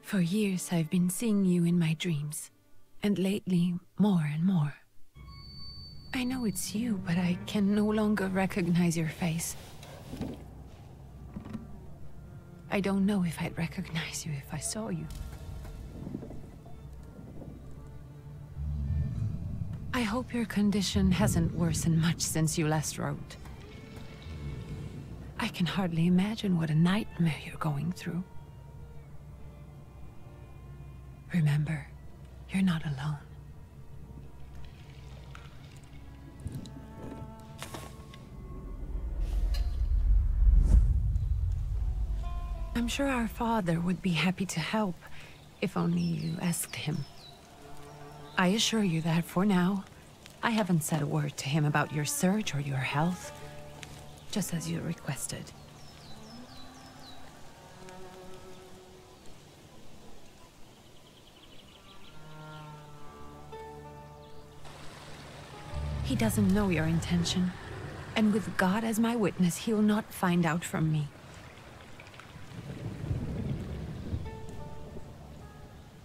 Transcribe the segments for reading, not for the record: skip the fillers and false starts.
For years I've been seeing you in my dreams, and lately more and more. I know it's you, but I can no longer recognize your face. I don't know if I'd recognize you if I saw you. I hope your condition hasn't worsened much since you last wrote. I can hardly imagine what a nightmare you're going through. Remember, you're not alone. I'm sure our father would be happy to help, if only you asked him. I assure you that for now, I haven't said a word to him about your search or your health, just as you requested. He doesn't know your intention, and with God as my witness, he'll not find out from me.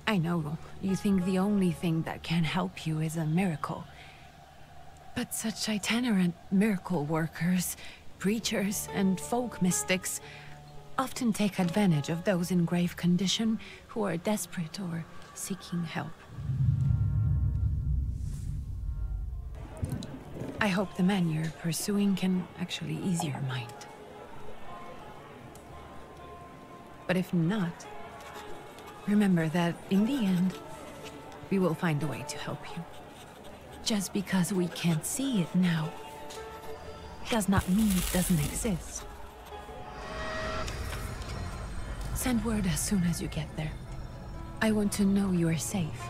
I know you think the only thing that can help you is a miracle. But such itinerant miracle workers, preachers, and folk mystics often take advantage of those in grave condition who are desperate or seeking help. I hope the man you're pursuing can actually ease your mind. But if not, remember that, in the end, we will find a way to help you. Just because we can't see it now, does not mean it doesn't exist. Send word as soon as you get there. I want to know you are safe.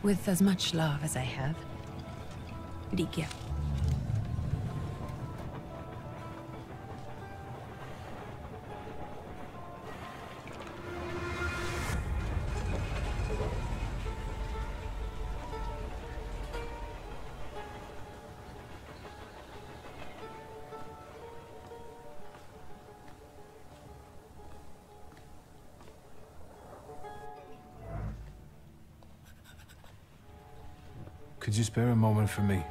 With as much love as I have. Rikia. Could you spare a moment for me?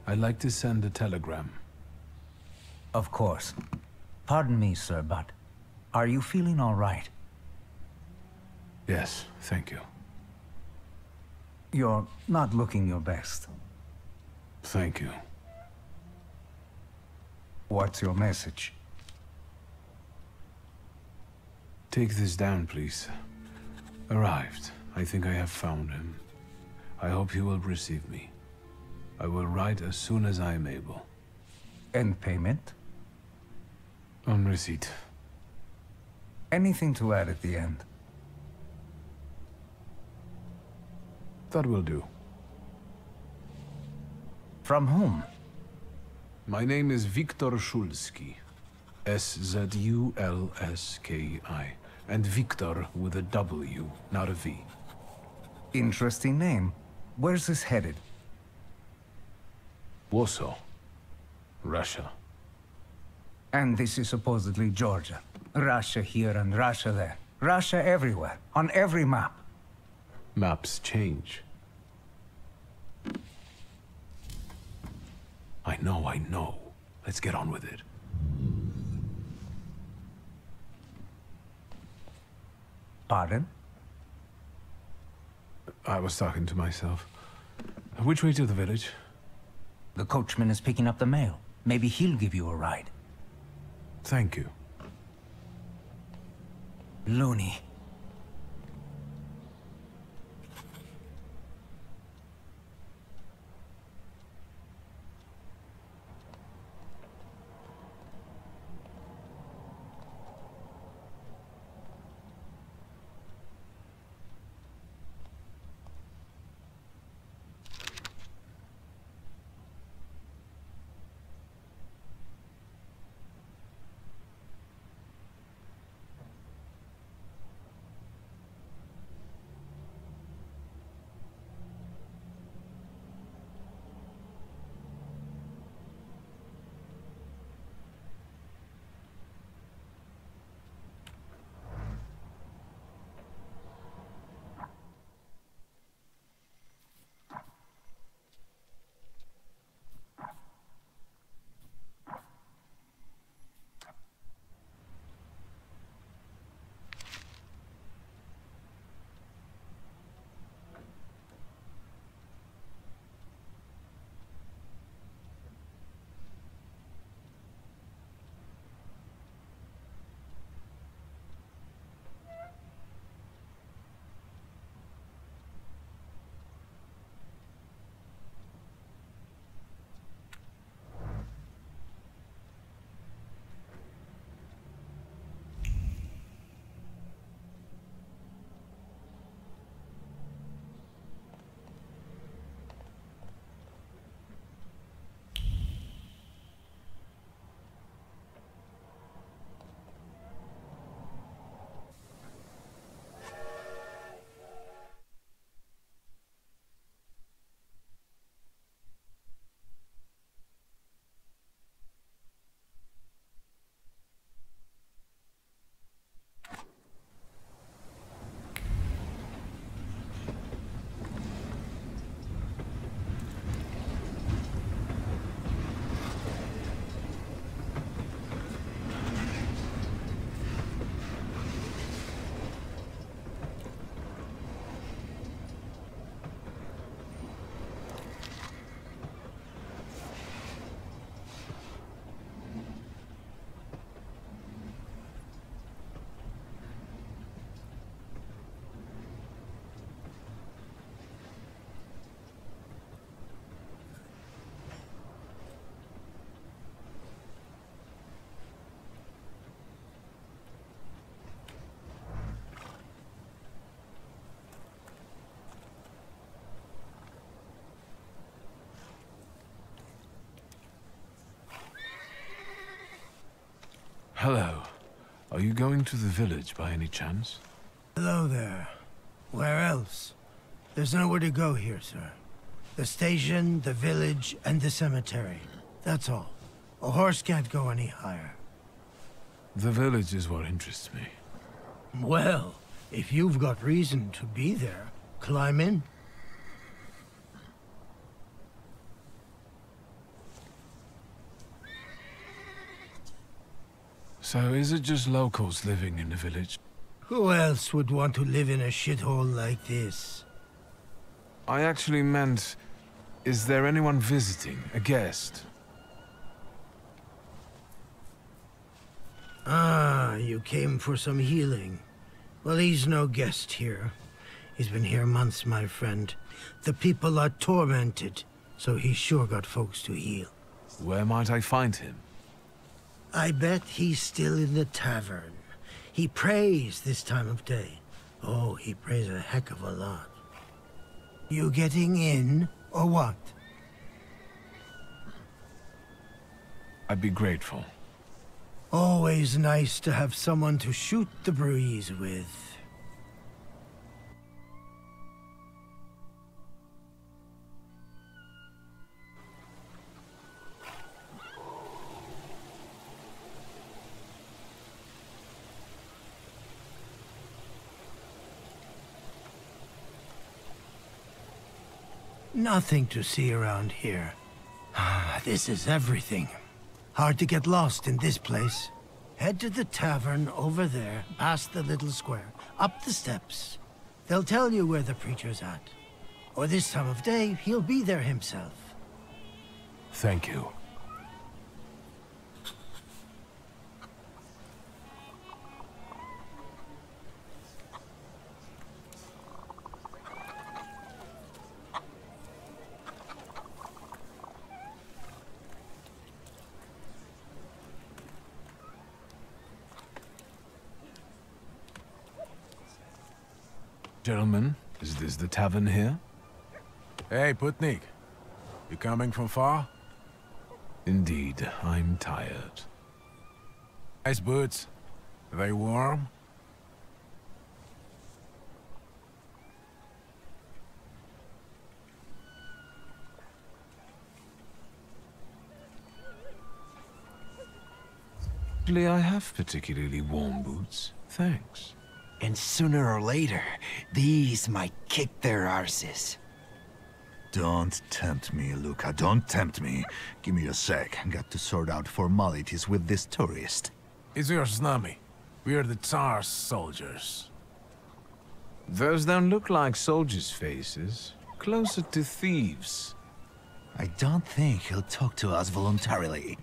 I'd like to send a telegram. Of course. Pardon me, sir, but are you feeling all right? Yes, thank you. You're not looking your best. Thank you. What's your message? Take this down, please. Arrived. I think I have found him. I hope he will receive me. I will write as soon as I am able. And payment? On receipt. Anything to add at the end? That will do. From whom? My name is Viktor Szulski. S-Z-U-L-S-K-I. And Viktor with a W, not a V. Interesting name. Where's this headed? Warsaw. Russia. And this is supposedly Georgia. Russia here and Russia there. Russia everywhere, on every map. Maps change. I know. Let's get on with it. Pardon? I was talking to myself. Which way to the village? The coachman is picking up the mail. Maybe he'll give you a ride. Thank you. Loony. Hello. Are you going to the village by any chance? Hello there. Where else? There's nowhere to go here, sir. The station, the village, and the cemetery. That's all. A horse can't go any higher. The village is what interests me. Well, if you've got reason to be there, climb in. So is it just locals living in the village? Who else would want to live in a shithole like this? I actually meant, is there anyone visiting, a guest? Ah, you came for some healing. Well, he's no guest here. He's been here months, my friend. The people are tormented, so he's sure got folks to heal. Where might I find him? I bet he's still in the tavern. He prays this time of day. Oh, he prays a heck of a lot. You getting in, or what? I'd be grateful. Always nice to have someone to shoot the breeze with. Nothing to see around here. This is everything. Hard to get lost in this place. Head to the tavern over there, past the little square, up the steps. They'll tell you where the preacher's at. Or this time of day, he'll be there himself. Thank you. Gentlemen, is this the tavern here? Hey, Putnik. You coming from far? Indeed, I'm tired. Nice boots. Are they warm? Actually, I have particularly warm boots. Thanks. And sooner or later, these might kick their arses. Don't tempt me, Luca. Don't tempt me. Give me a sec. Got to sort out formalities with this tourist. It's your snummy. We're the Tsar's soldiers. Those don't look like soldiers' faces. Closer to thieves. I don't think he'll talk to us voluntarily.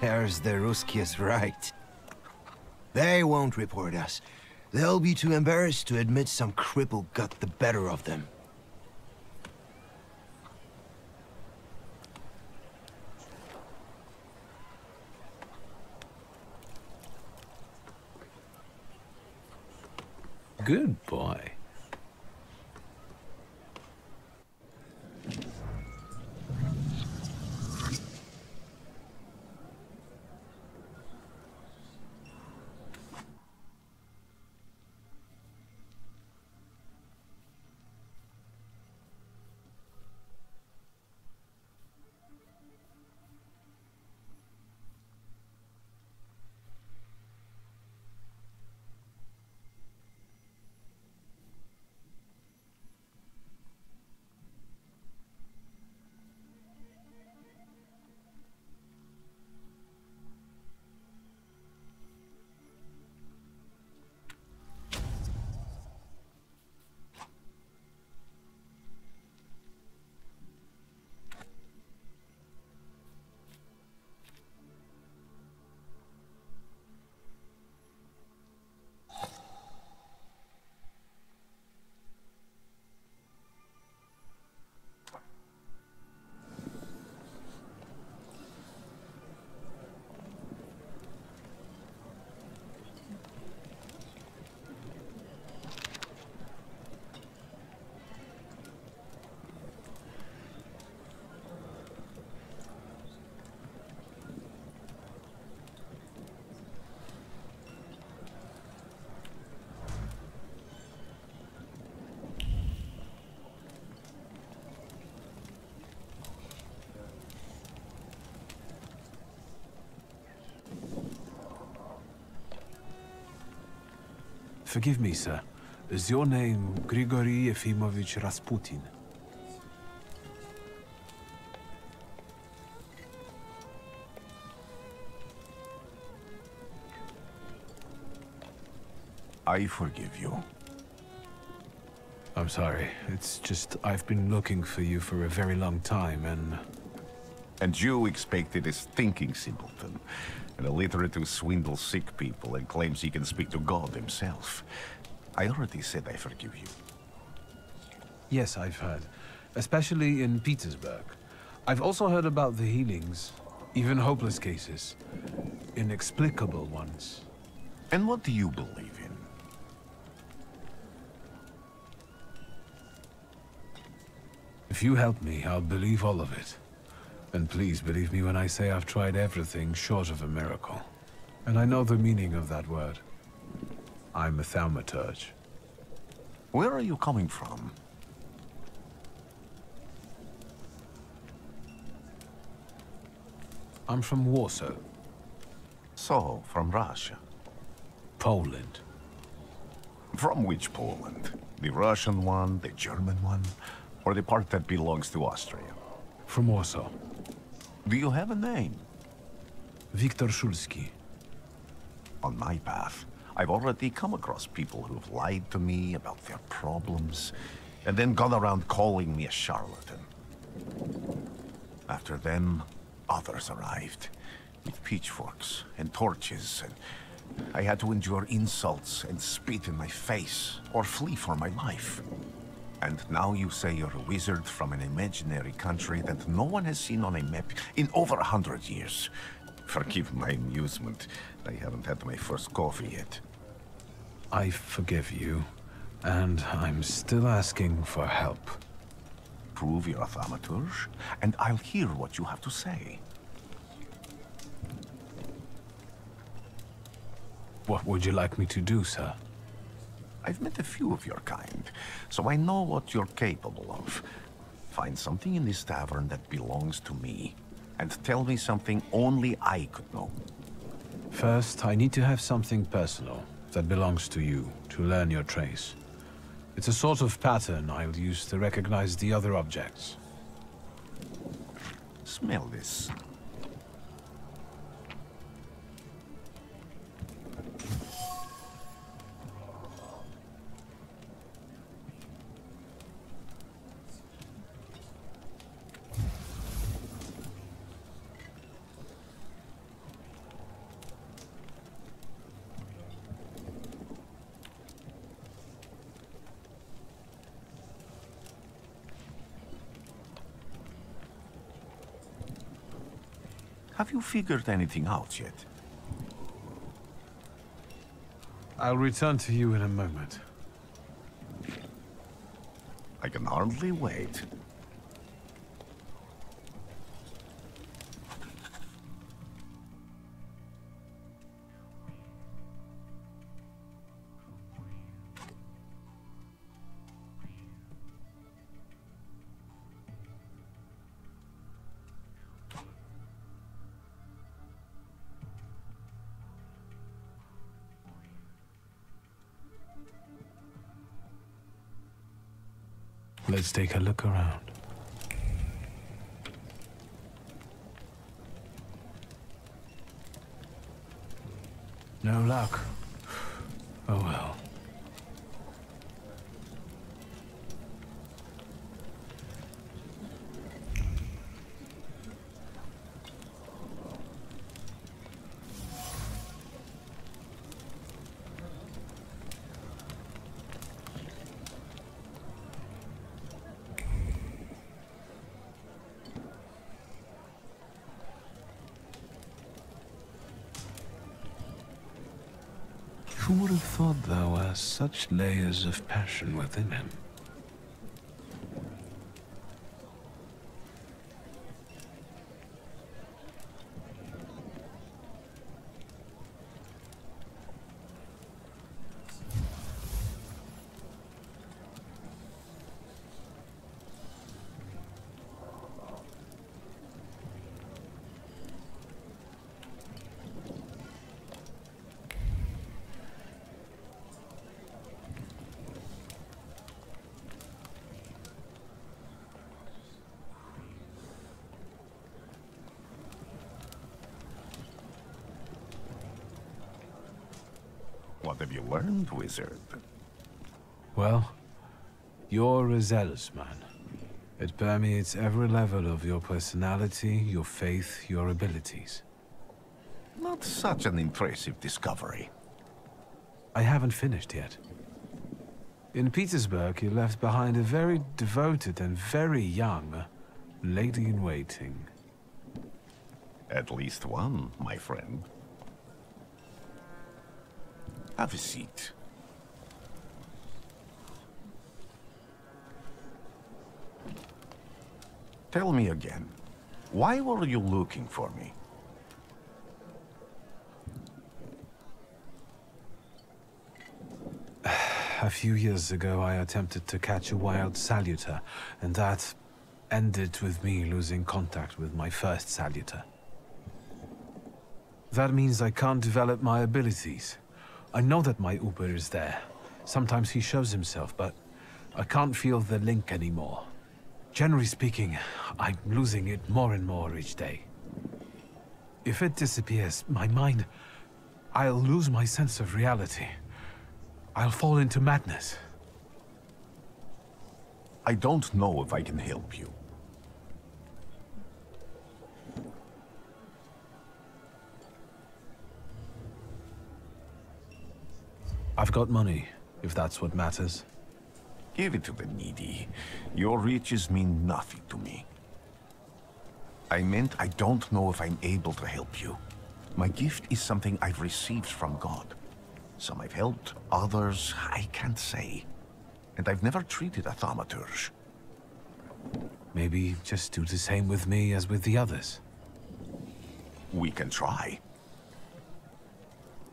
There's the Ruskies right. They won't report us. They'll be too embarrassed to admit some cripple got the better of them. Good boy. Forgive me, sir. Is your name Grigory Yefimovich Rasputin? I forgive you. I'm sorry. It's just I've been looking for you for a very long time, and... And you expected a thinking simpleton, an illiterate who swindles sick people and claims he can speak to God himself. I already said I forgive you. Yes, I've heard. Especially in Petersburg. I've also heard about the healings, even hopeless cases. Inexplicable ones. And what do you believe in? If you help me, I'll believe all of it. And please believe me when I say I've tried everything short of a miracle. And I know the meaning of that word. I'm a thaumaturge. Where are you coming from? I'm from Warsaw. So, from Russia. Poland. From which Poland? The Russian one, the German one, or the part that belongs to Austria? From Warsaw. Do you have a name? Viktor Szulski. On my path, I've already come across people who've lied to me about their problems, and then gone around calling me a charlatan. After them, others arrived, with pitchforks and torches, and I had to endure insults and spit in my face, or flee for my life. And now you say you're a wizard from an imaginary country that no one has seen on a map in over 100 years. Forgive my amusement. I haven't had my first coffee yet. I forgive you, and I'm still asking for help. Prove you're a thaumaturge, and I'll hear what you have to say. What would you like me to do, sir? I've met a few of your kind, so I know what you're capable of. Find something in this tavern that belongs to me, and tell me something only I could know. First, I need to have something personal that belongs to you to learn your trace. It's a sort of pattern I'll use to recognize the other objects. Smell this. Have you figured anything out yet? I'll return to you in a moment. I can hardly wait. Let's take a look around. No luck. Oh well. Who would have thought there were such layers of passion within him? What have you learned, wizard? Well, you're a zealous man. It permeates every level of your personality, your faith, your abilities. Not such an impressive discovery. I haven't finished yet. In Petersburg, you left behind a very devoted and very young lady-in-waiting. At least one, my friend. Have a seat. Tell me again, why were you looking for me? A few years ago, I attempted to catch a wild salutor, and that ended with me losing contact with my first salutor. That means I can't develop my abilities. I know that my Uber is there. Sometimes he shows himself, but I can't feel the link anymore. Generally speaking, I'm losing it more and more each day. If it disappears, my mind... I'll lose my sense of reality. I'll fall into madness. I don't know if I can help you. I've got money, if that's what matters. Give it to the needy. Your riches mean nothing to me. I meant I don't know if I'm able to help you. My gift is something I've received from God. Some I've helped, others I can't say. And I've never treated a thaumaturge. Maybe just do the same with me as with the others. We can try.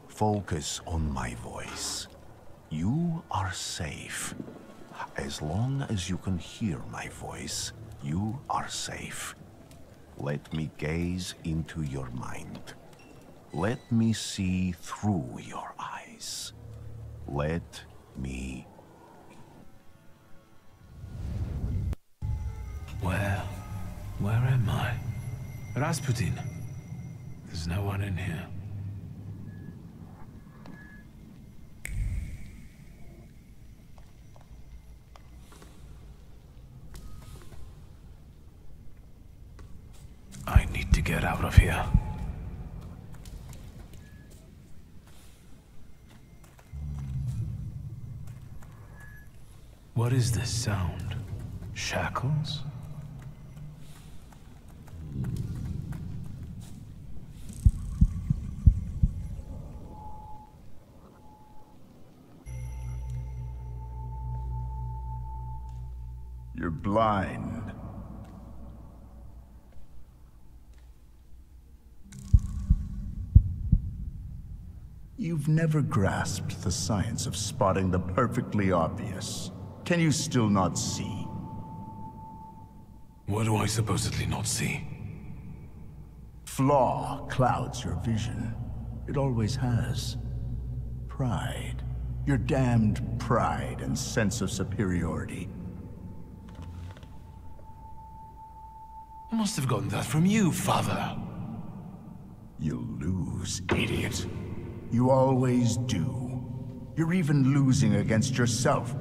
Focus on my voice. You are safe. As long as you can hear my voice, you are safe. Let me gaze into your mind. Let me see through your eyes. Let me... Where am I? Rasputin. There's no one in here. I need to get out of here. What is this sound? Shackles? You're blind. You've never grasped the science of spotting the perfectly obvious. Can you still not see? What do I supposedly not see? Flaw clouds your vision. It always has. Pride. Your damned pride and sense of superiority. I must have gotten that from you, Father. You'll lose, idiot. You always do. You're even losing against yourself.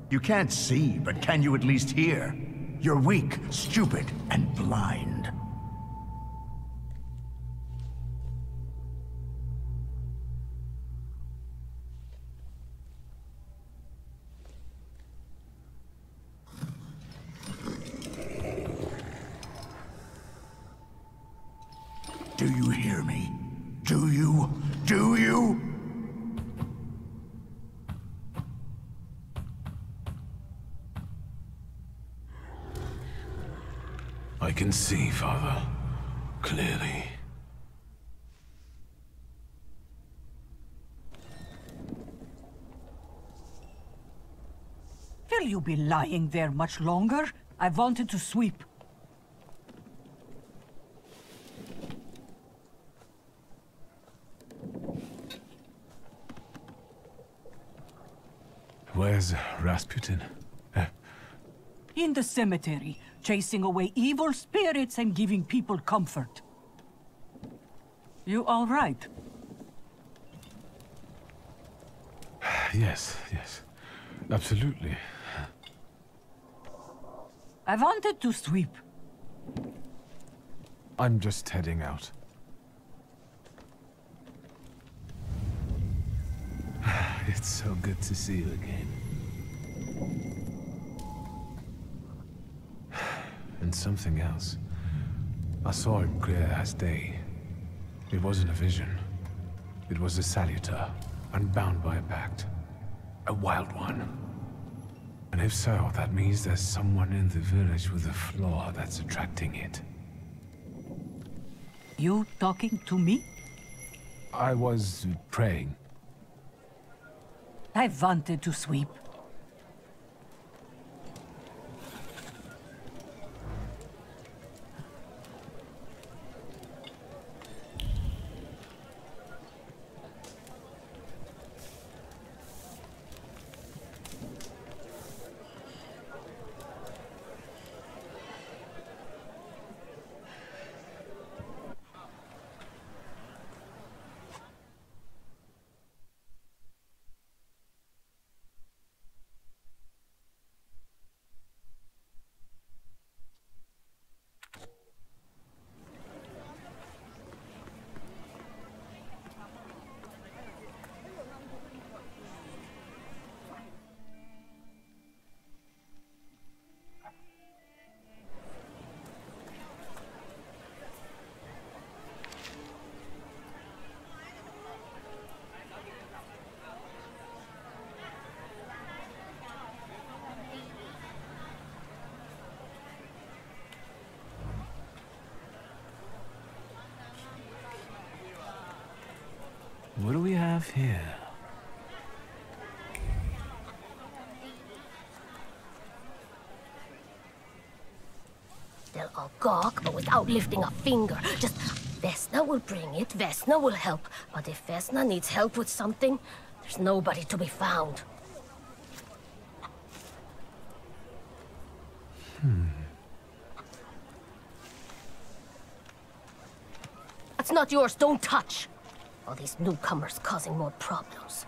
You can't see, but can you at least hear? You're weak, stupid, and blind. Do you hear me? Do you? Do you? I can see, Father. Clearly. Will you be lying there much longer? I wanted to sweep. Where's Rasputin? In the cemetery, chasing away evil spirits and giving people comfort. You all right? Yes, yes. Absolutely. I wanted to sweep. I'm just heading out. It's so good to see you again. And something else. I saw it clear as day. It wasn't a vision. It was a salutor, unbound by a pact. A wild one. And if so, that means there's someone in the village with a flaw that's attracting it. You talking to me? I was praying. I wanted to sweep. What do we have here? They'll all gawk, but without lifting a finger. Just, Vesna will bring it, Vesna will help. But if Vesna needs help with something, there's nobody to be found. That's not yours, don't touch! All these newcomers causing more problems.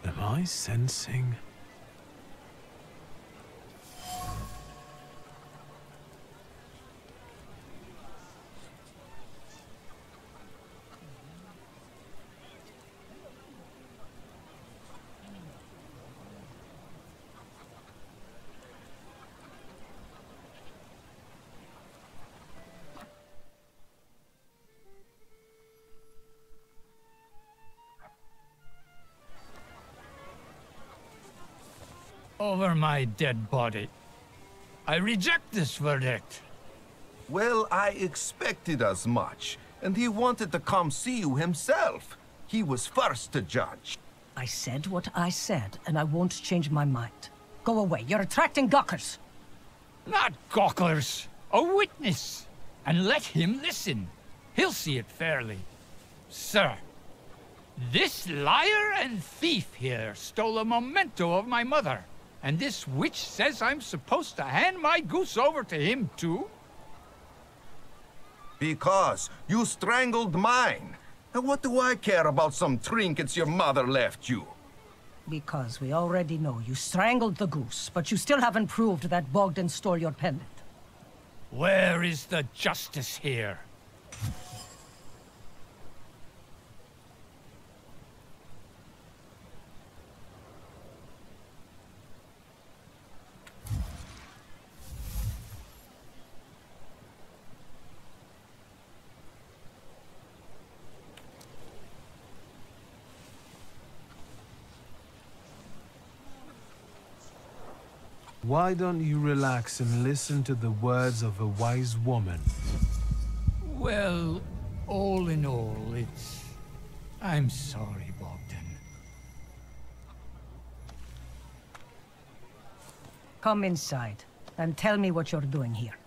Am I sensing? over my dead body. I reject this verdict. Well, I expected as much, and he wanted to come see you himself. He was first to judge. I said what I said, and I won't change my mind. Go away, you're attracting gawkers. Not gawkers, a witness. And let him listen. He'll see it fairly. Sir, this liar and thief here stole a memento of my mother. And this witch says I'm supposed to hand my goose over to him too? Because you strangled mine. And what do I care about some trinkets your mother left you? Because we already know you strangled the goose, but you still haven't proved that Bogdan stole your pendant. Where is the justice here? Why don't you relax and listen to the words of a wise woman? Well, all in all, I'm sorry, Bogdan. Come inside, and tell me what you're doing here.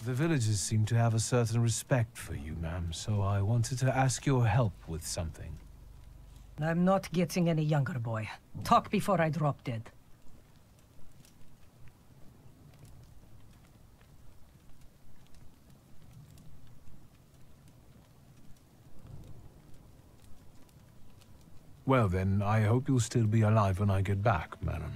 The villagers seem to have a certain respect for you, ma'am, so I wanted to ask your help with something. I'm not getting any younger, boy. Talk before I drop dead. Well then, I hope you'll still be alive when I get back, madam.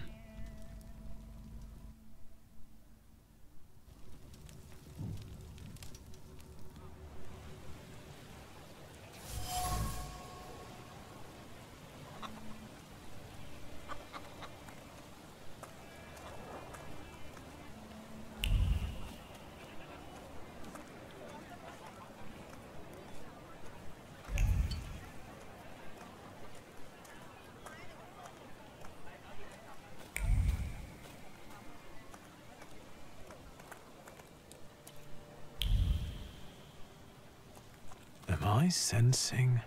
Am I sensing?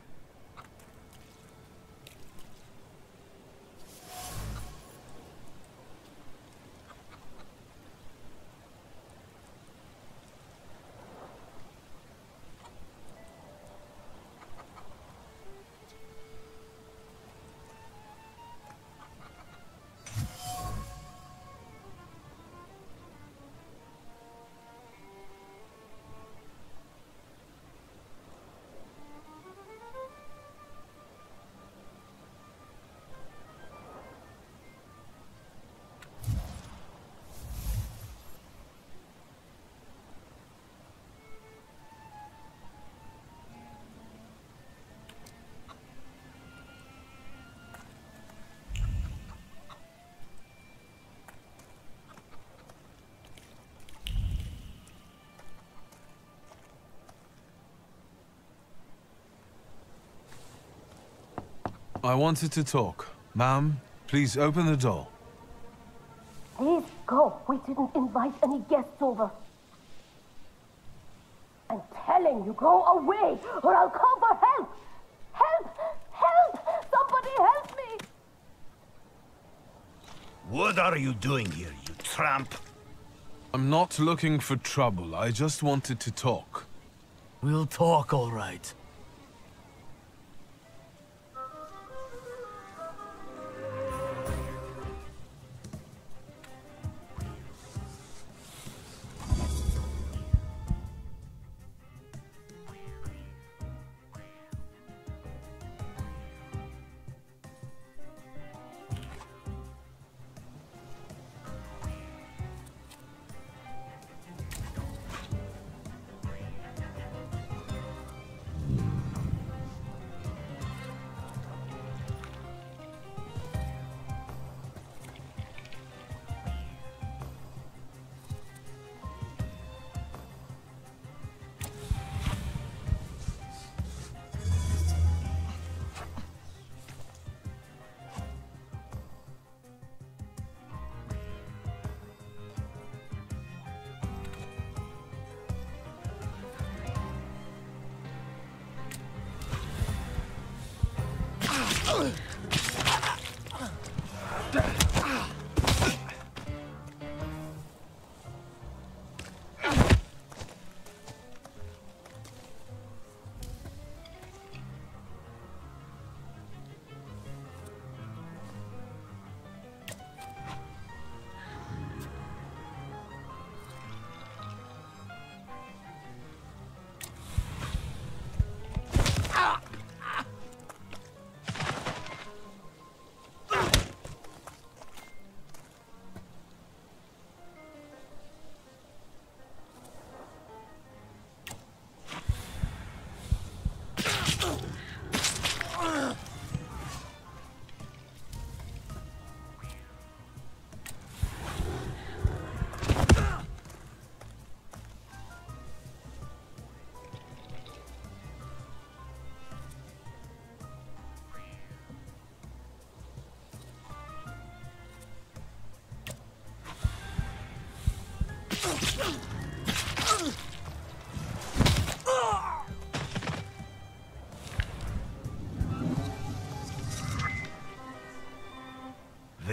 I wanted to talk. Ma'am, please open the door. Please go. We didn't invite any guests over. I'm telling you, go away, or I'll call for help! Help! Help! Somebody help me! What are you doing here, you tramp? I'm not looking for trouble. I just wanted to talk. We'll talk, all right.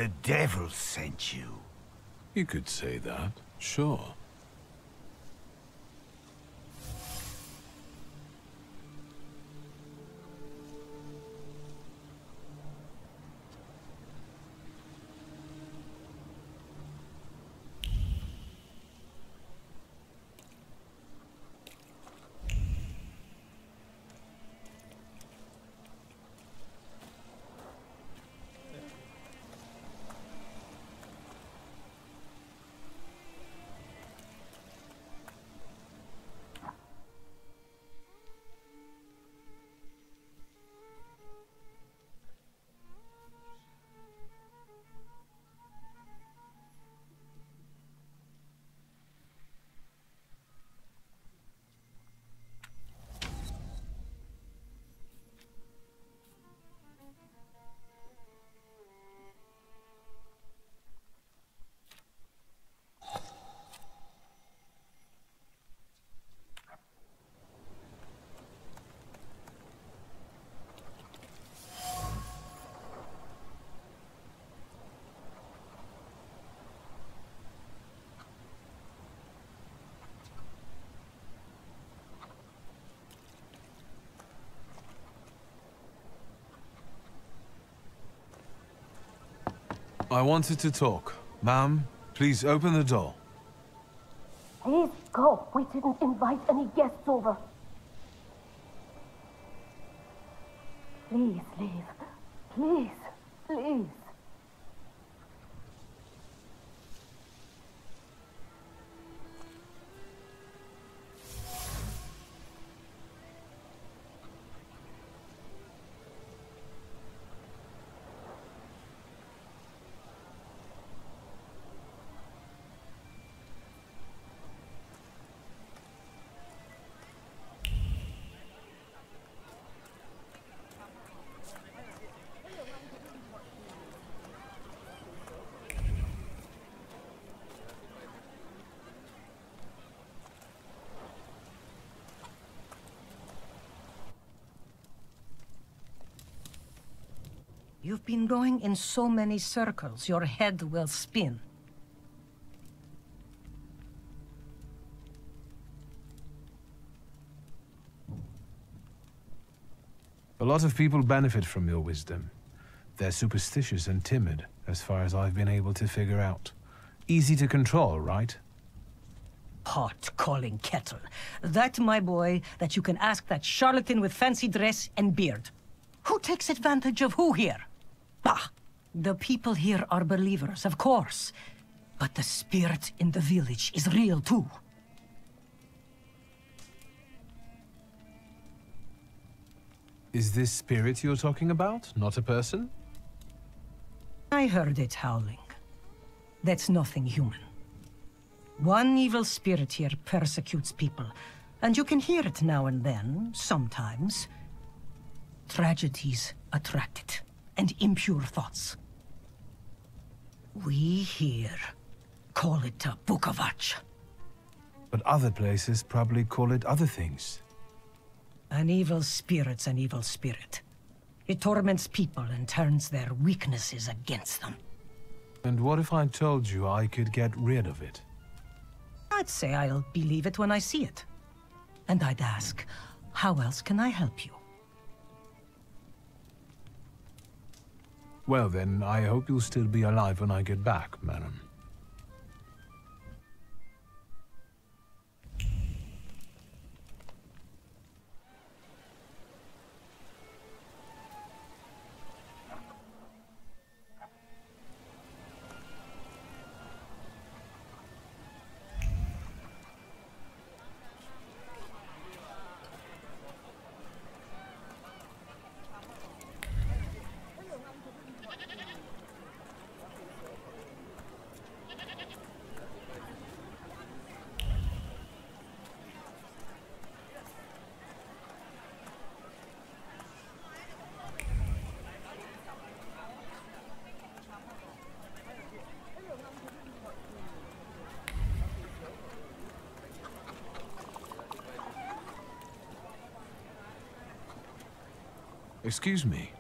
The devil sent you. You could say that, sure. I wanted to talk. Ma'am, please open the door. Please go. We didn't invite any guests over. Please leave. Please, please. You've been going in so many circles, your head will spin. A lot of people benefit from your wisdom. They're superstitious and timid, as far as I've been able to figure out. Easy to control, right? Pot calling kettle. That, my boy, that you can ask that charlatan with fancy dress and beard. Who takes advantage of who here? Bah! The people here are believers, of course. But the spirit in the village is real, too. Is this spirit you're talking about, not a person? I heard it howling. That's nothing human. One evil spirit here persecutes people, and you can hear it now and then, sometimes. Tragedies attract it, and impure thoughts. We here call it a Bukavach. But other places probably call it other things. An evil spirit's an evil spirit. It torments people and turns their weaknesses against them. And what if I told you I could get rid of it? I'd say I'll believe it when I see it. And I'd ask, how else can I help you? Well then, I hope you'll still be alive when I get back, madam. Excuse me.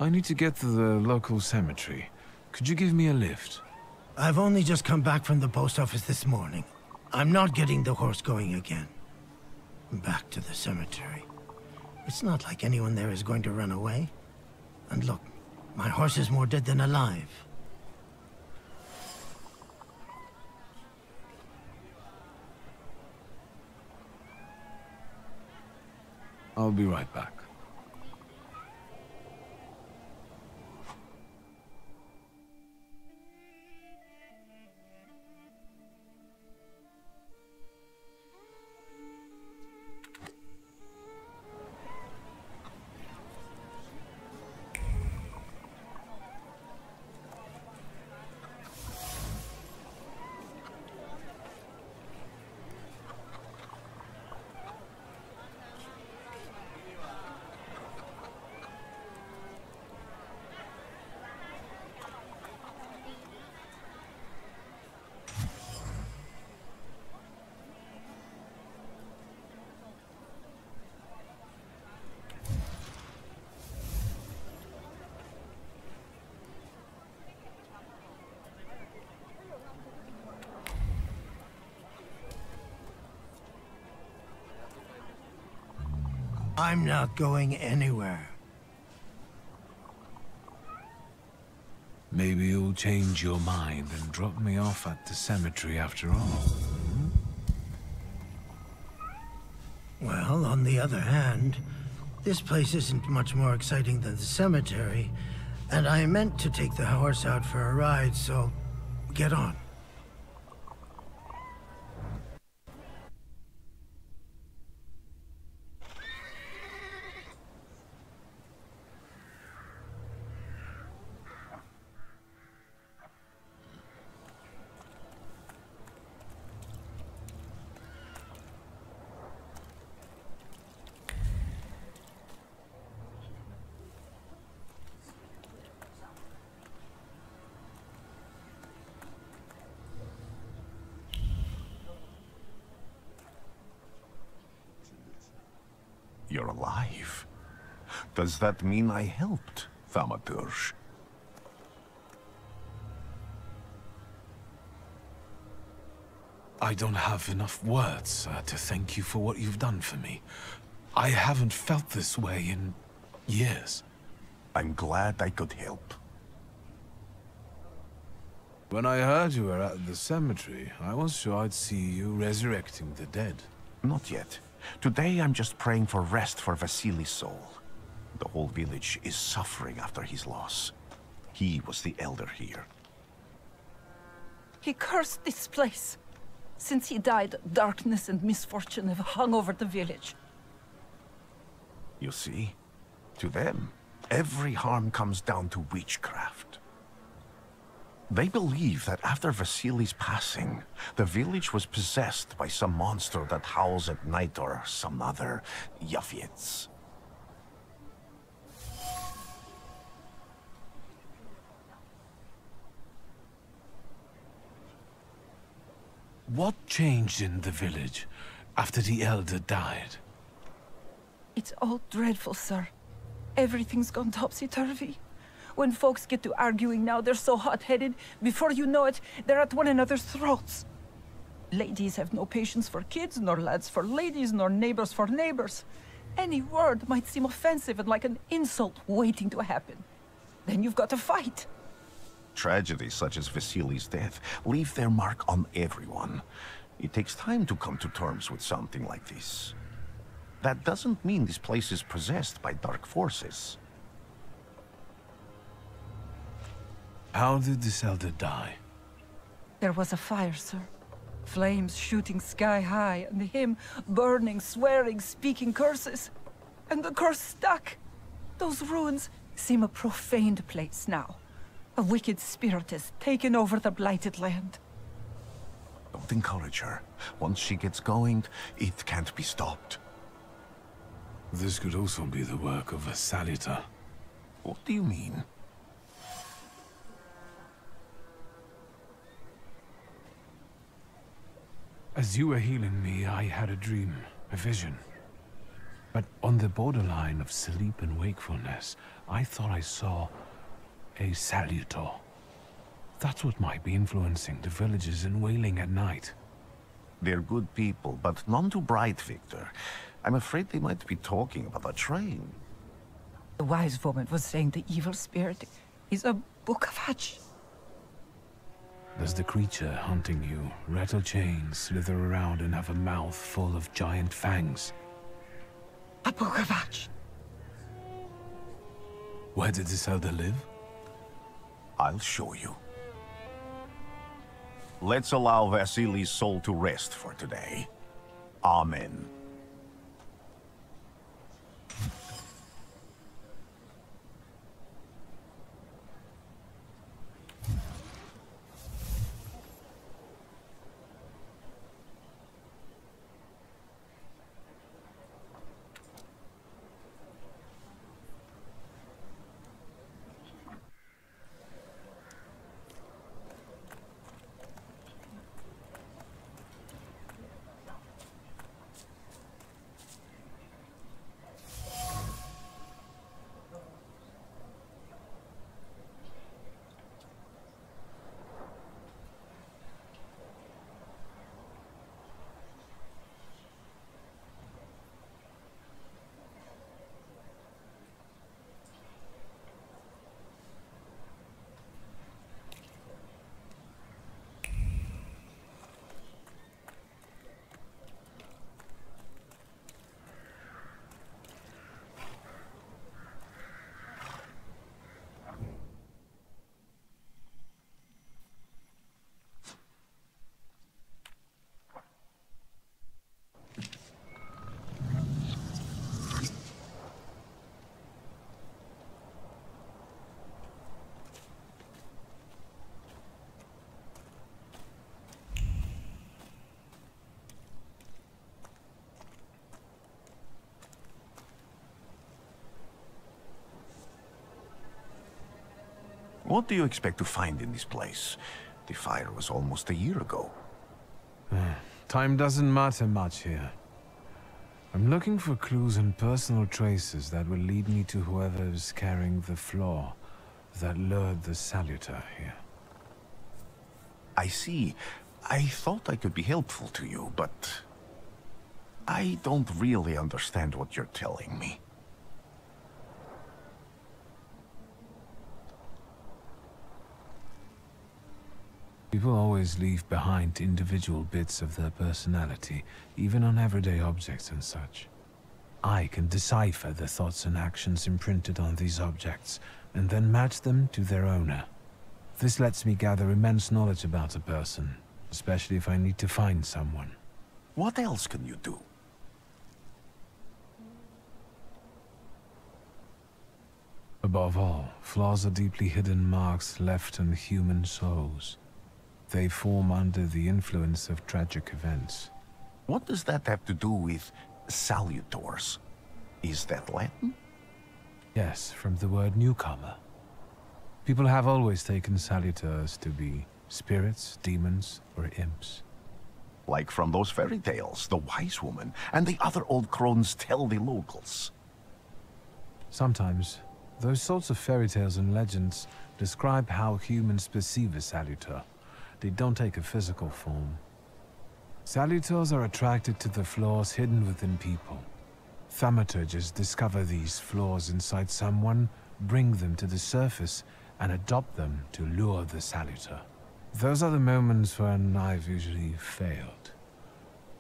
I need to get to the local cemetery. Could you give me a lift? I've only just come back from the post office this morning. I'm not getting the horse going again. Back to the cemetery. It's not like anyone there is going to run away. And look, my horse is more dead than alive. I'll be right back. I'm not going anywhere. Maybe you'll change your mind and drop me off at the cemetery after all. Well, on the other hand, this place isn't much more exciting than the cemetery, and I meant to take the horse out for a ride, so get on. You're alive. Does that mean I helped, Thaumaturge? I don't have enough words to thank you for what you've done for me. I haven't felt this way in years. I'm glad I could help. When I heard you were at the cemetery, I was sure I'd see you resurrecting the dead. Not yet. Today I'm just praying for rest for Vasily's soul. The whole village is suffering after his loss. He was the elder here. He cursed this place. Since he died, darkness and misfortune have hung over the village. You see? To them, every harm comes down to witchcraft. They believe that after Vasily's passing, the village was possessed by some monster that howls at night or some other Yafiets. What changed in the village after the elder died? It's all dreadful, sir. Everything's gone topsy-turvy. When folks get to arguing now, they're so hot-headed. Before you know it, they're at one another's throats. Ladies have no patience for kids, nor lads for ladies, nor neighbors for neighbors. Any word might seem offensive and like an insult waiting to happen. Then you've got to fight. Tragedies such as Vasily's death leave their mark on everyone. It takes time to come to terms with something like this. That doesn't mean this place is possessed by dark forces. How did this elder die? There was a fire, sir. Flames shooting sky high, and him burning, swearing, speaking curses. And the curse stuck. Those ruins seem a profaned place now. A wicked spirit has taken over the blighted land. Don't encourage her. Once she gets going, it can't be stopped. This could also be the work of a salutor. What do you mean? As you were healing me, I had a dream, a vision. But on the borderline of sleep and wakefulness, I thought I saw a salutor. That's what might be influencing the villagers in wailing at night. They're good people, but none too bright, Victor. I'm afraid they might be talking about a train. The wise woman was saying the evil spirit is a book of hatch. Does the creature hunting you rattle chains, slither around, and have a mouth full of giant fangs? A book of hatch. Where did this elder live? I'll show you. Let's allow Vasily's soul to rest for today. Amen. What do you expect to find in this place? The fire was almost a year ago. Time doesn't matter much here. I'm looking for clues and personal traces that will lead me to whoever is carrying the flaw that lured the salutor here. I see. I thought I could be helpful to you, but I don't really understand what you're telling me. People always leave behind individual bits of their personality, even on everyday objects and such. I can decipher the thoughts and actions imprinted on these objects, and then match them to their owner. This lets me gather immense knowledge about a person, especially if I need to find someone. What else can you do? Above all, flaws are deeply hidden marks left on human souls. They form under the influence of tragic events. What does that have to do with salutors? Is that Latin? Yes, from the word newcomer. People have always taken salutors to be spirits, demons, or imps. Like from those fairy tales, the wise woman and the other old crones tell the locals. Sometimes, those sorts of fairy tales and legends describe how humans perceive a salutor. They don't take a physical form. Salutors are attracted to the flaws hidden within people. Thaumaturges discover these flaws inside someone, bring them to the surface, and adopt them to lure the salutor. Those are the moments when I've usually failed.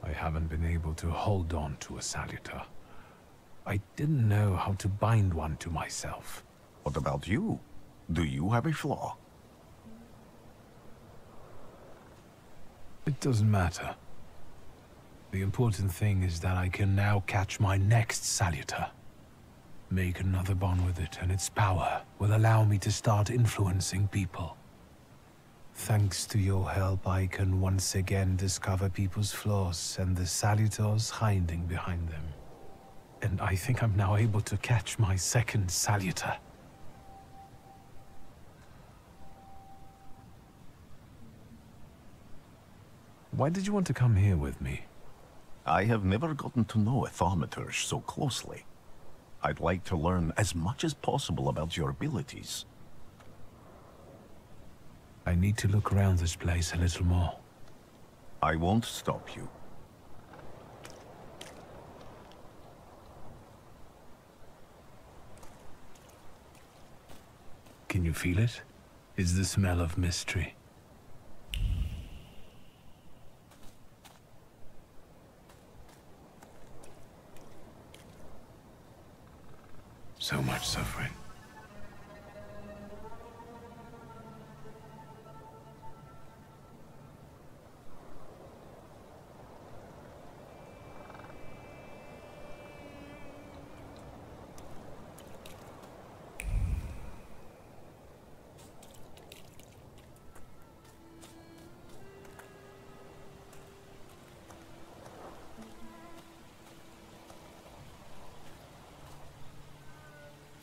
I haven't been able to hold on to a salutor. I didn't know how to bind one to myself. What about you? Do you have a flaw? It doesn't matter. The important thing is that I can now catch my next salutor. Make another bond with it, and its power will allow me to start influencing people. Thanks to your help, I can once again discover people's flaws and the salutors hiding behind them. And I think I'm now able to catch my second salutor. Why did you want to come here with me? I have never gotten to know a thaumaturge so closely. I'd like to learn as much as possible about your abilities. I need to look around this place a little more. I won't stop you. Can you feel it? It's the smell of mystery. So much suffering.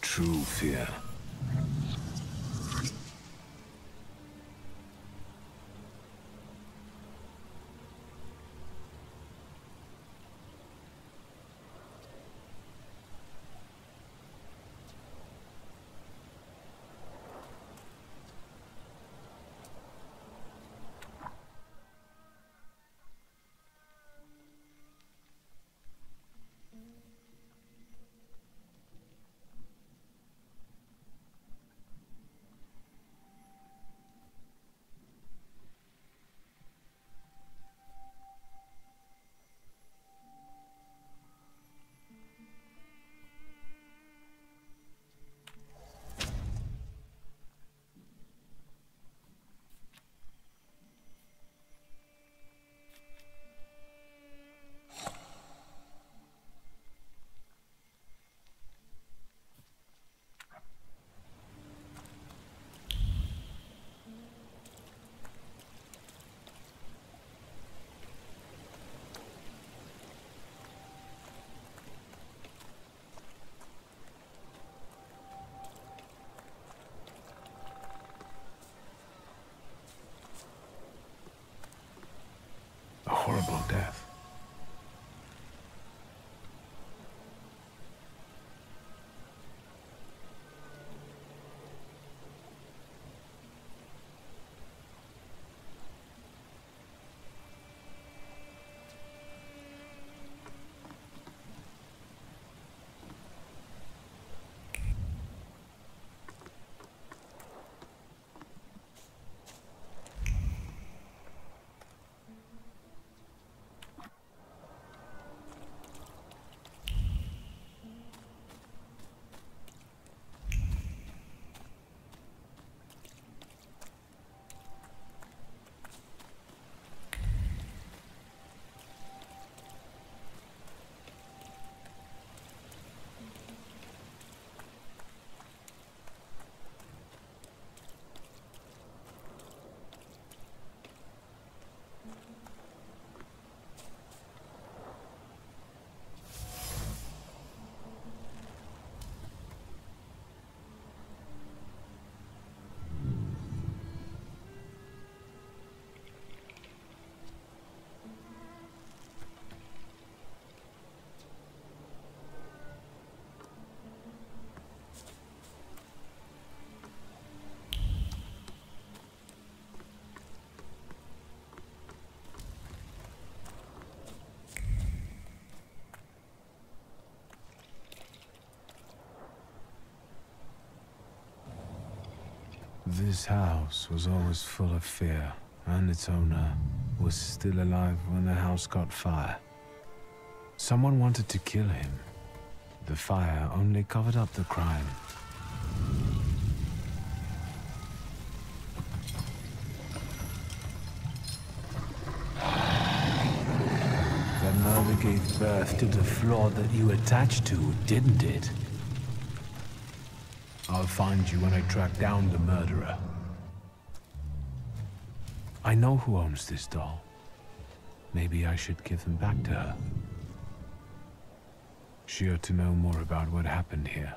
True fear. A horrible death. This house was always full of fear, and its owner was still alive when the house caught fire. Someone wanted to kill him. The fire only covered up the crime. That murder gave birth to the flaw that you attached to, didn't it? I'll find you when I track down the murderer. I know who owns this doll. Maybe I should give them back to her. She ought to know more about what happened here.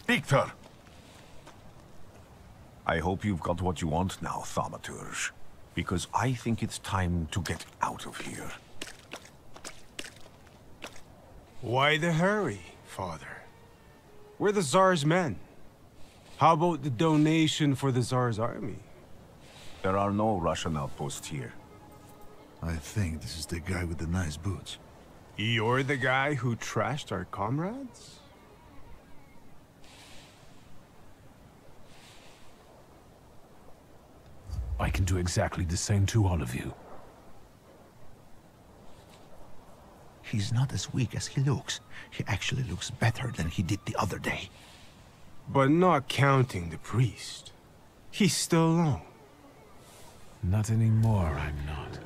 Victor! I hope you've got what you want now, Thaumaturge. Because I think it's time to get out of here. Why the hurry, Father? We're the Tsar's men. How about the donation for the Tsar's army? There are no Russian outposts here. I think this is the guy with the nice boots. You're the guy who trashed our comrades? I can do exactly the same to all of you. He's not as weak as he looks. He actually looks better than he did the other day. But not counting the priest. He's still alone. Not anymore, I'm not.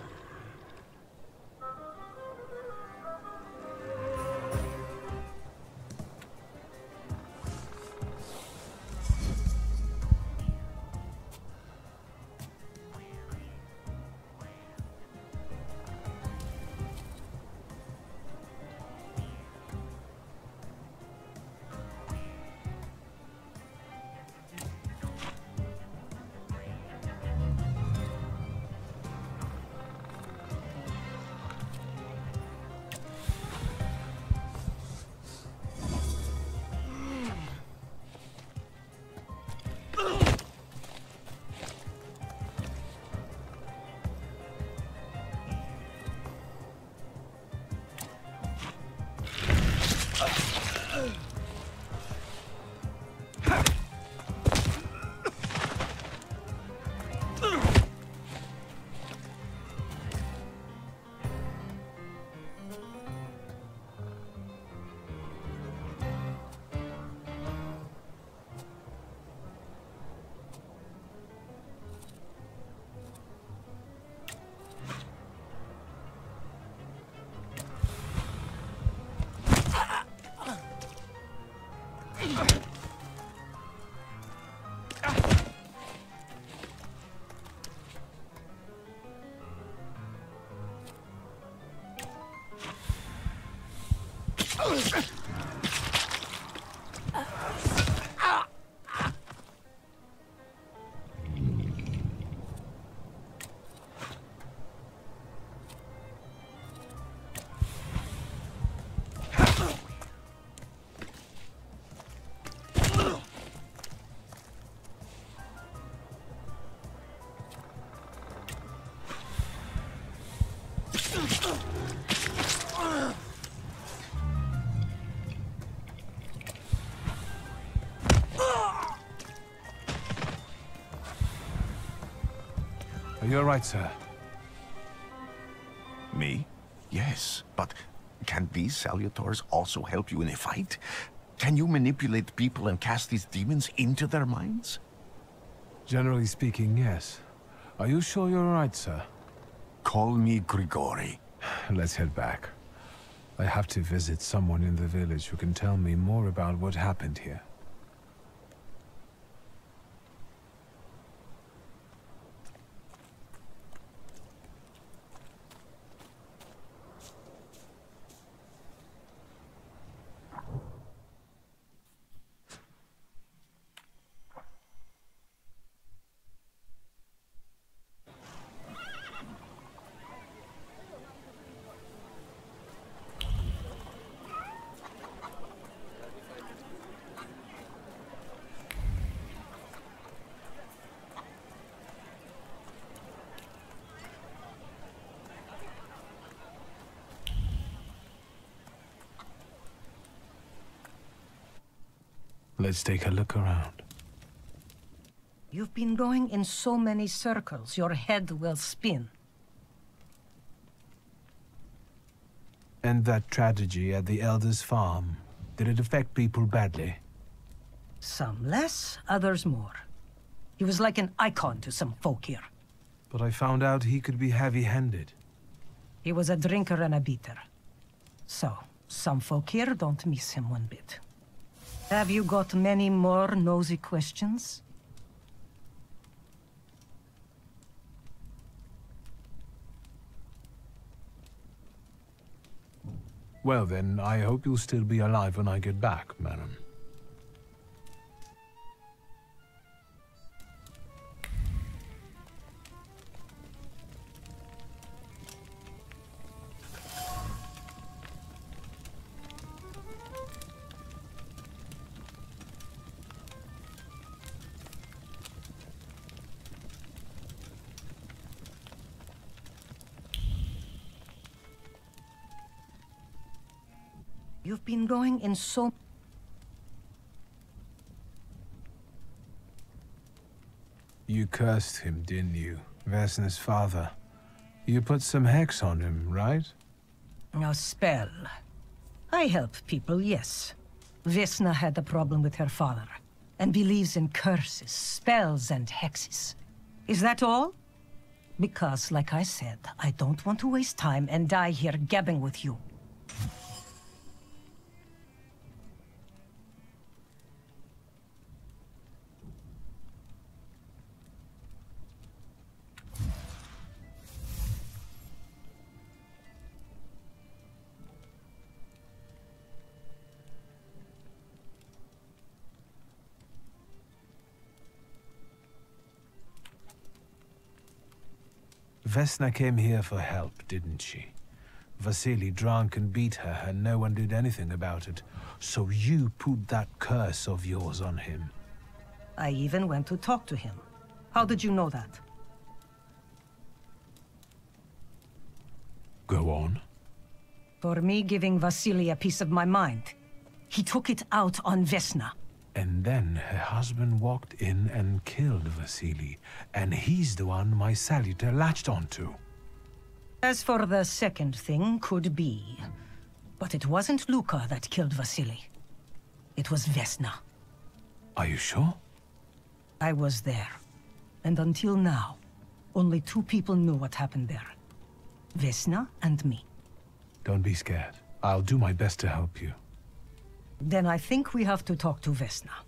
Are you all right, sir? Me? Yes, but can these salutors also help you in a fight? Can you manipulate people and cast these demons into their minds? Generally speaking, yes. Are you sure you're all right, sir? Call me Grigori. Let's head back. I have to visit someone in the village who can tell me more about what happened here. Let's take a look around. You've been going in so many circles, your head will spin. And that tragedy at the Elder's farm, did it affect people badly? Some less, others more. He was like an icon to some folk here. But I found out he could be heavy-handed. He was a drinker and a beater. So, some folk here don't miss him one bit. Have you got many more nosy questions? Well then, I hope you'll still be alive when I get back, madam. You've been going in so... You cursed him, didn't you? Vesna's father. You put some hex on him, right? A spell. I help people, yes. Vesna had a problem with her father, and believes in curses, spells, and hexes. Is that all? Because, like I said, I don't want to waste time and die here gabbing with you. Vesna came here for help, didn't she? Vasily drank and beat her, and no one did anything about it. So you put that curse of yours on him. I even went to talk to him. How did you know that? Go on. For me giving Vasily a piece of my mind. He took it out on Vesna. And then her husband walked in and killed Vasily, and he's the one my salutor latched onto. As for the second thing, could be. But it wasn't Luka that killed Vasily. It was Vesna. Are you sure? I was there. And until now, only 2 people knew what happened there. Vesna and me. Don't be scared. I'll do my best to help you. Then I think we have to talk to Vesna.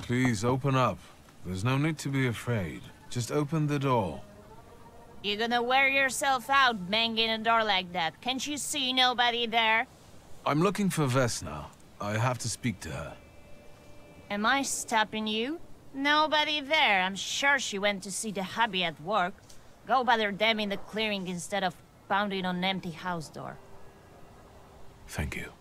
Please, open up. There's no need to be afraid. Just open the door. You're gonna wear yourself out banging a door like that. Can't you see nobody there? I'm looking for Vesna. I have to speak to her. Am I stopping you? Nobody there. I'm sure she went to see the hubby at work. Go bother them in the clearing instead of pounding on an empty house door. Thank you.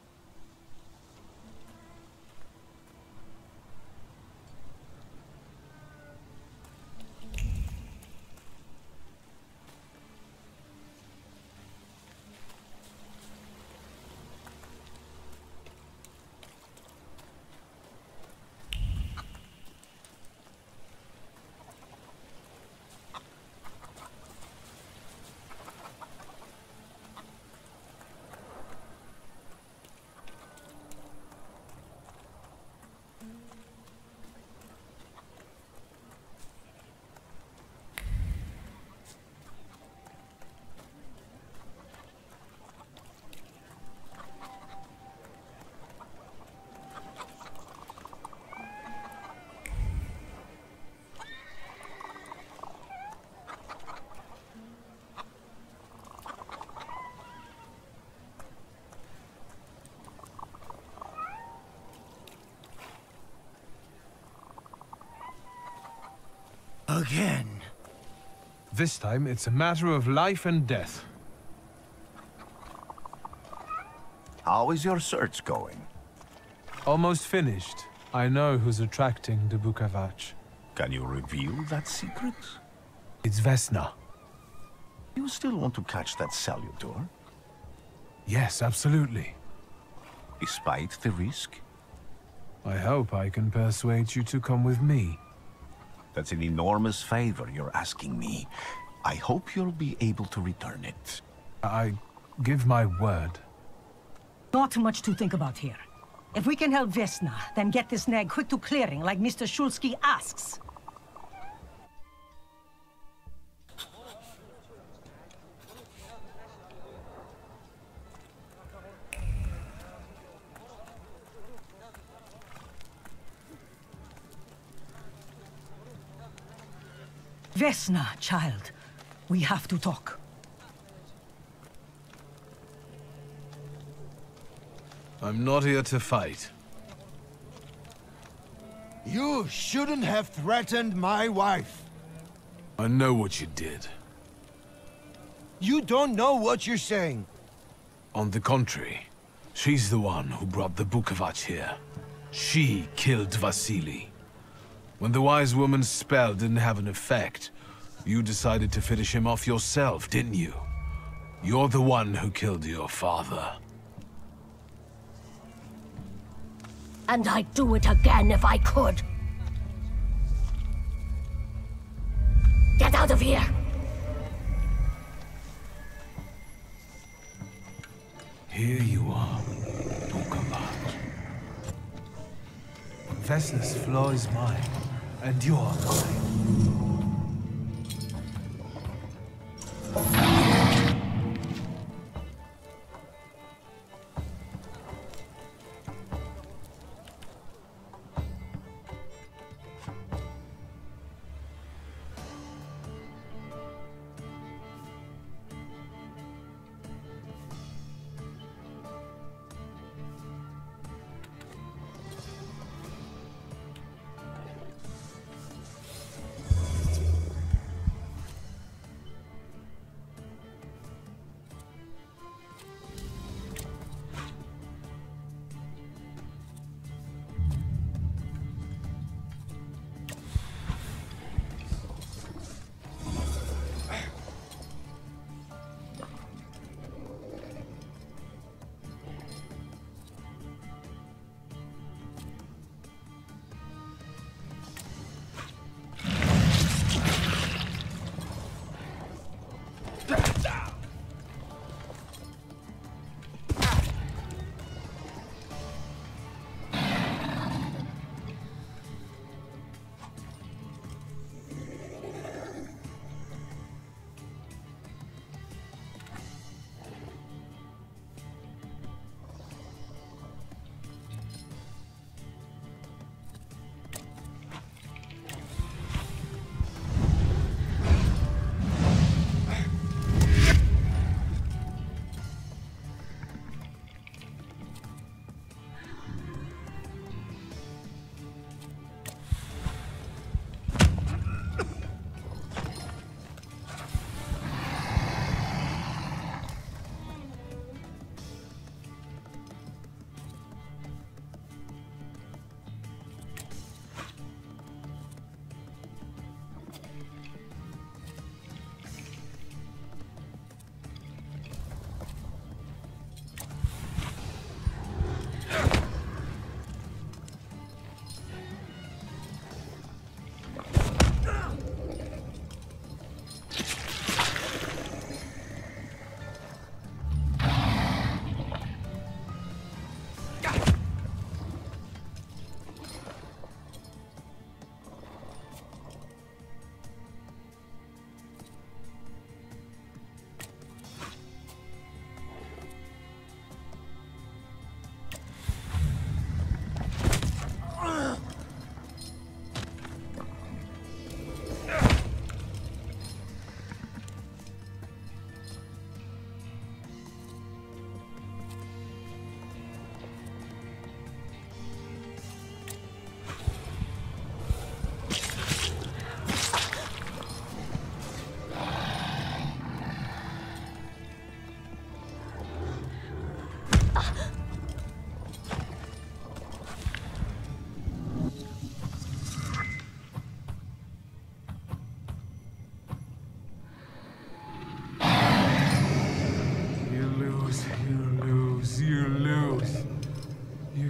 Again. This time, it's a matter of life and death. How is your search going? Almost finished. I know who's attracting the Bukavach. Can you reveal that secret? It's Vesna. You still want to catch that salutor? Yes, absolutely. despite the risk? I hope I can persuade you to come with me. That's an enormous favor you're asking me. I hope you'll be able to return it. I give my word. Not much to think about here. If we can help Vesna, then get this nag quick to clearing like Mr. Shulsky asks. Vesna, child. We have to talk. I'm not here to fight. You shouldn't have threatened my wife. I know what you did. You don't know what you're saying. On the contrary, she's the one who brought the Bukovac here. She killed Vasily. When the wise woman's spell didn't have an effect, you decided to finish him off yourself, didn't you? You're the one who killed your father. And I'd do it again if I could. Get out of here! Here you are, Bukovac. Vesna's flaw is mine, and you're mine.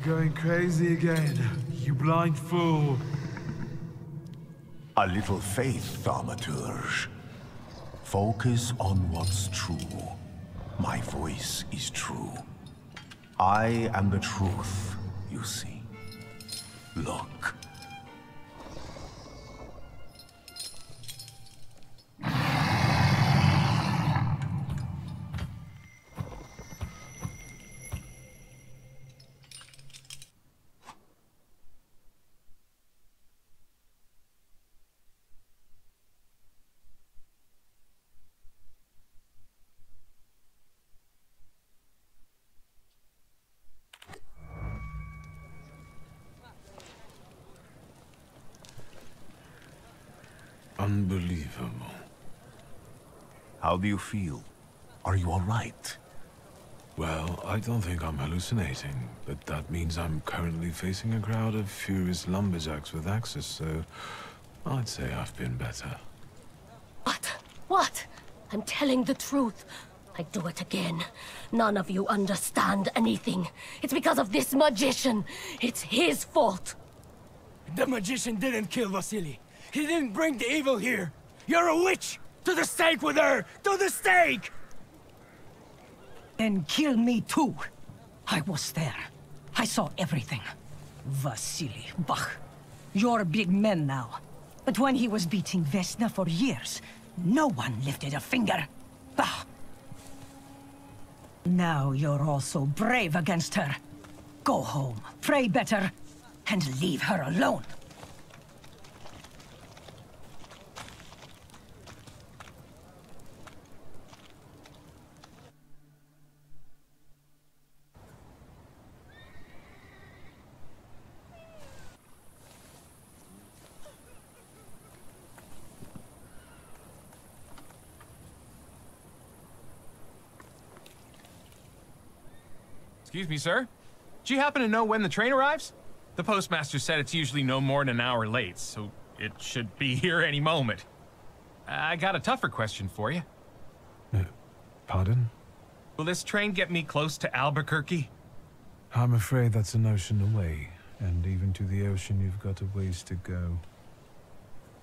going crazy again, you blind fool. A little faith, Thaumaturge. Focus on what's true. My voice is true. I am the truth, you see. Look. Unbelievable. How do you feel? Are you all right? Well, I don't think I'm hallucinating, but that means I'm currently facing a crowd of furious lumberjacks with axes, so I'd say I've been better. What? I'm telling the truth. I do it again. None of you understand anything. It's because of this magician. It's his fault. The magician didn't kill Vasily. He didn't bring the evil here. You're a witch! To the stake with her! To the stake! Then kill me too. I was there. I saw everything. Vasily, bah. You're big men now. But when he was beating Vesna for years, no one lifted a finger. Bah. Now you're all so brave against her. Go home, pray better, and leave her alone. Excuse me, sir. Do you happen to know when the train arrives? The postmaster said it's usually no more than an hour late, so it should be here any moment. I got a tougher question for you. Pardon? Will this train get me close to Albuquerque? I'm afraid that's an ocean away, and even to the ocean you've got a ways to go.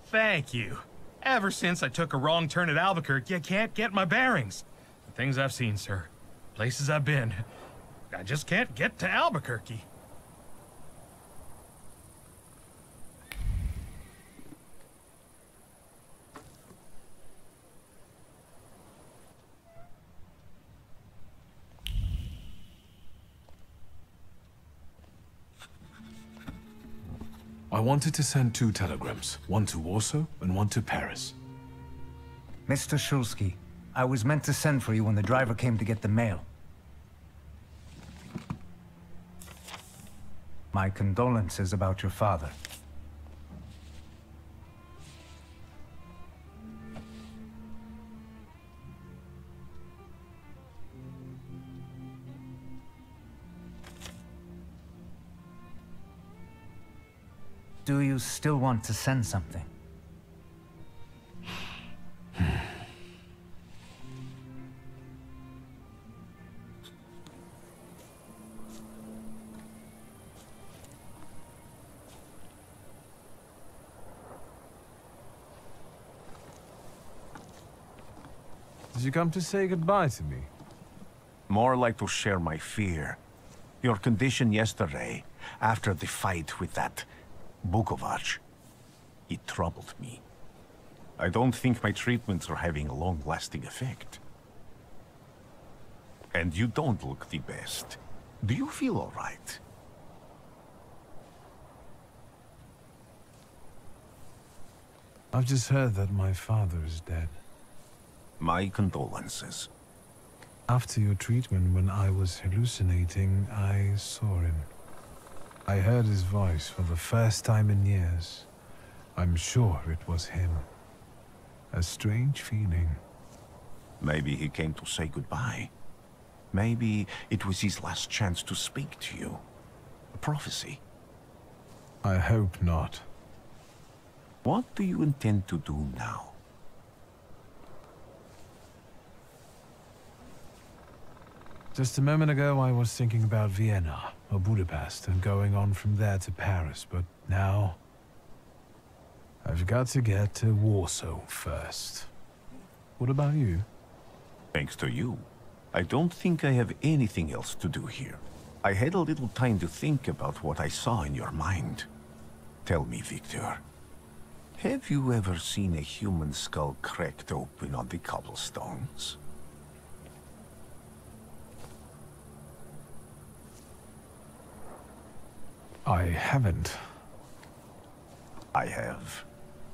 Thank you. Ever since I took a wrong turn at Albuquerque, I can't get my bearings. The things I've seen, sir. Places I've been. I just can't get to Albuquerque. I wanted to send 2 telegrams, one to Warsaw and one to Paris. Mr. Shulsky, I was meant to send for you when the driver came to get the mail. My condolences about your father. Do you still want to send something? Did you come to say goodbye to me? More like to share my fear. Your condition yesterday, after the fight with that Bukovac, it troubled me. I don't think my treatments are having a long-lasting effect. And you don't look the best. Do you feel all right? I've just heard that my father is dead. My condolences. After your treatment, when I was hallucinating, I saw him. I heard his voice for the first time in years. I'm sure it was him. A strange feeling. Maybe he came to say goodbye. Maybe it was his last chance to speak to you. A prophecy. I hope not. What do you intend to do now? Just a moment ago, I was thinking about Vienna or Budapest and going on from there to Paris, but now I've got to get to Warsaw first. What about you? Thanks to you, I don't think I have anything else to do here. I had a little time to think about what I saw in your mind. Tell me, Victor, have you ever seen a human skull cracked open on the cobblestones? I haven't. I have.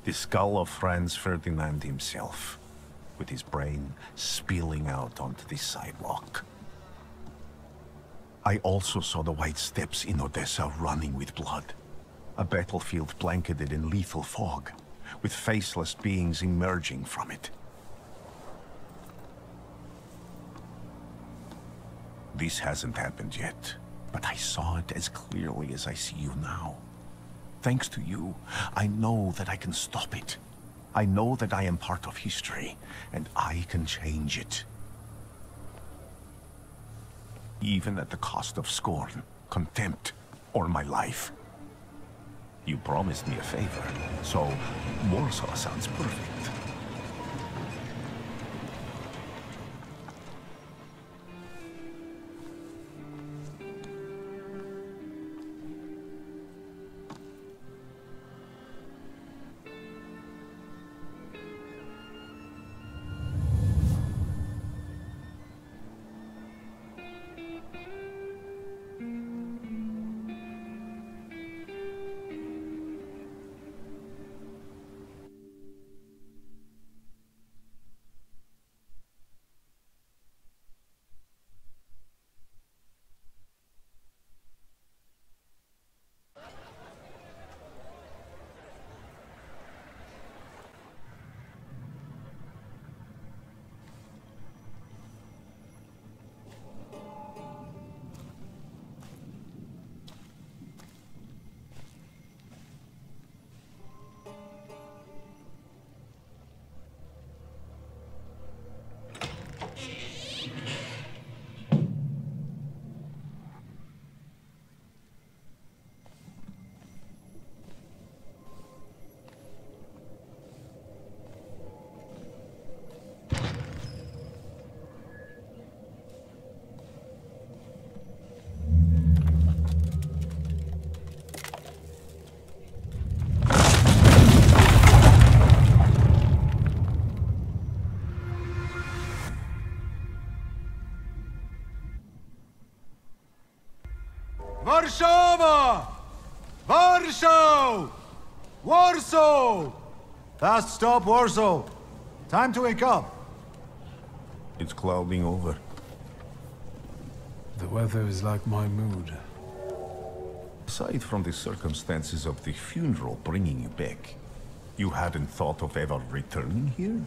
The skull of Franz Ferdinand himself, with his brain spilling out onto the sidewalk. I also saw the white steps in Odessa running with blood. A battlefield blanketed in lethal fog, with faceless beings emerging from it. This hasn't happened yet, but I saw it as clearly as I see you now. Thanks to you, I know that I can stop it. I know that I am part of history, and I can change it. Even at the cost of scorn, contempt, or my life. You promised me a favor, so Warsaw sounds perfect. Warszawa! Warsaw! Warsaw! Fast stop, Warsaw. Time to wake up. It's clouding over. The weather is like my mood. Aside from the circumstances of the funeral bringing you back, you hadn't thought of ever returning here?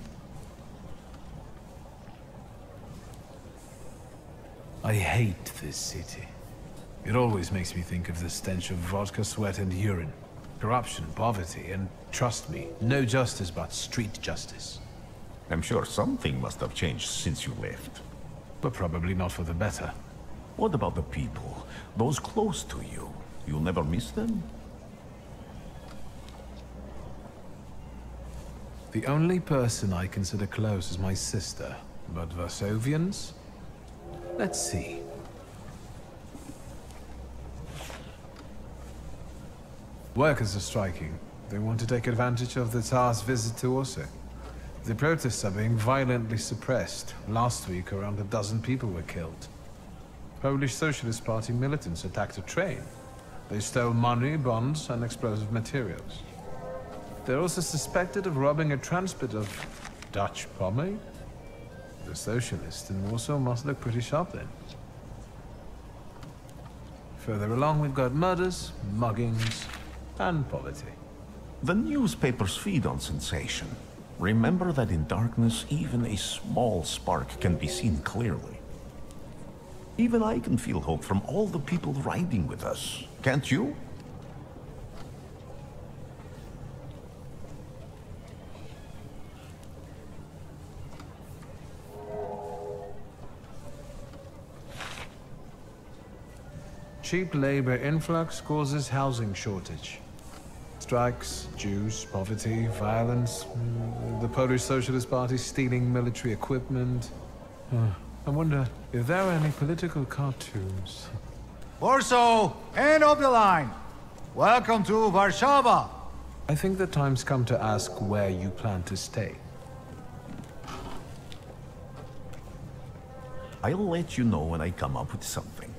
I hate this city. It always makes me think of the stench of vodka, sweat, and urine. Corruption, poverty, and trust me, no justice but street justice. I'm sure something must have changed since you left. But probably not for the better. What about the people? Those close to you? You'll never miss them? The only person I consider close is my sister. But Varsovians? Let's see. Workers are striking. They want to take advantage of the Tsar's visit to Warsaw. The protests are being violently suppressed. Last week, around a dozen people were killed. Polish Socialist Party militants attacked a train. They stole money, bonds, and explosive materials. They're also suspected of robbing a transport of Dutch pomade. The socialists in Warsaw must look pretty sharp then. Further along, we've got murders, muggings, and poverty. The newspapers feed on sensation. Remember that in darkness, even a small spark can be seen clearly. Even I can feel hope from all the people riding with us. Can't you? Cheap labor influx causes housing shortage. Strikes, Jews, poverty, violence, the Polish Socialist Party stealing military equipment. I wonder if there are any political cartoons. Warsaw, end of the line. Welcome to Warsaw. I think the time's come to ask where you plan to stay. I'll let you know when I come up with something.